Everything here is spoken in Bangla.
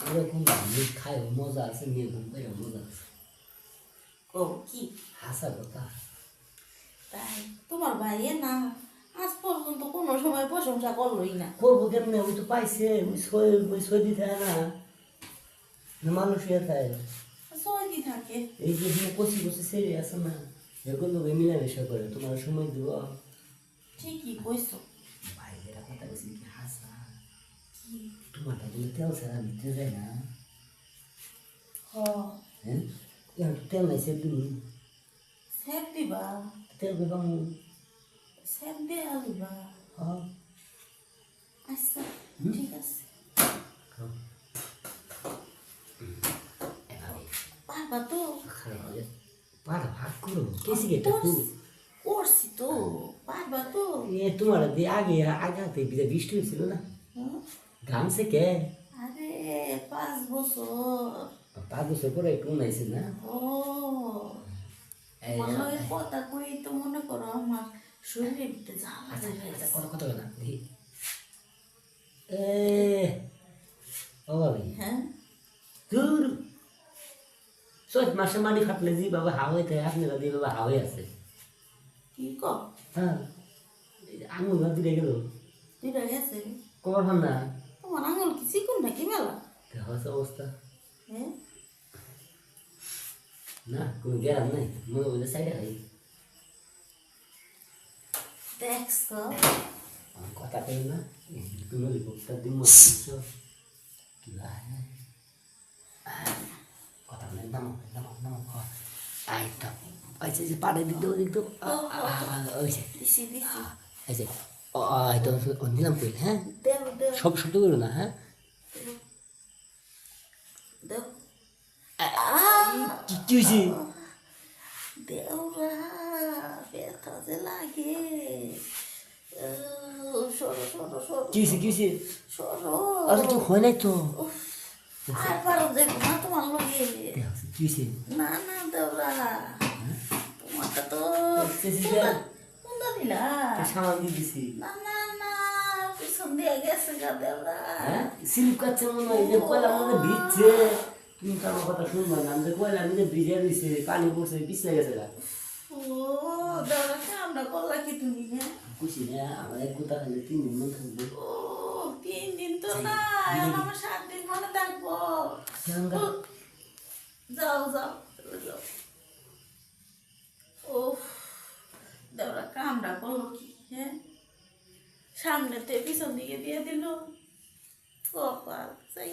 এরকম আমি খাইও মজা আছে নিয়ে ঘুম করে মজা আছে ও কি হাসা কথা তাই তোমার ভাইয়ের না আজ পর্যন্ত কোনো সময় প্রশংসা করলোই না। করবো কেমনে ওই তো পাইছে ওই সই দিতে হয় না মানুষ ইয়ে থাকে সয়দি থাকে এই যে কচি কচি ছেড়ে আছে না এরকম লোক মিলামেশা করে তোমার সময় দিব ঠিকই কইছো। ভাই যেটা কথা বলছি কি হাসা কি তোমারটা বলে তেল ছাড়া ভিতরে যায় না হ হ্যাঁ এখন তো তেল নাই সে তুমি স্যাপ দিবা তেল বেগম স্যাপ দেয়া দিবা হ্যাঁ আচ্ছা ঠিক আছে পারবা তো পাড়া ভাগ করো কেসি গেটা করছি তো পারবা তো এ তোমার দিয়ে আগে আগে হাতে বৃষ্টি হয়েছিল না হুম? ঘামছে কে আরে 5 বছর 5 বছর পরে একটু নাইছে না ও মনে হয় কথা কই তো মনে করো আমার শরীরের ভিতরে জ্বালা আচ্ছা কত কত না দেখি এ ও ভাবি হ্যাঁ দূর চৈত মাসে মাটি ফাটলে জি বাবা হাওয়াই থাকে আপনারা দিয়ে বাবা হাওয়াই আছে কি কর হ্যাঁ আঙুল না দিলে গেল দুইটা গেছে কবার ভান না তোমার আঙুল কি চিকুন নাকি মেলা হচ্ছে অবস্থা হ্যাঁ না কোনো গ্যারাম নাই মনে বলে সাইডে খাই দেখছো আমার কথা কেন না তুমি রিপোর্টটা দিন কি কথা বলে নামো নামো নামো আইটা আইছে যে পাড়ে দিক দাও দিক দাও ওইছে দিছি দিছি আইছে হয়তো নিলাম কই হ্যাঁ দেও দেও সব শব্দ করো না হ্যাঁ দেও কি হয়েছে দেওরা ব্যথা যে লাগে সরো সরো সরো কি হয়েছে কি হয়েছে সরো আর কিছু হয় নাই তো আর পারো দেখো না তোমার লগে কি হয়েছে না না দেওরা তোমারটা তো কোনটা দিলা সামান দিয়ে দিছি না না না পিছন দিয়ে গেছে গা দেওরা সিলিপ কাচ্ছে মনে হয় যে কয়লা মনে ভিজছে তুমি তো আমার কথা শুনবা না যে কয়লা মনে ভিজে রয়েছে পানি পড়ছে পিছলে গেছে গা ও দেওরা কামটা করলা কি তুমি হ্যাঁ খুশি না আমার এক গোটা খালি 3 দিন মন থাকবে ও 3 দিন তো না এখন আমার 7 দিন মনে থাকবো যাও যাও যাও ও দেওরা কামটা করলো কি হ্যাঁ সামনেতে পিছন দিকে দিয়ে দিল কপাল চাই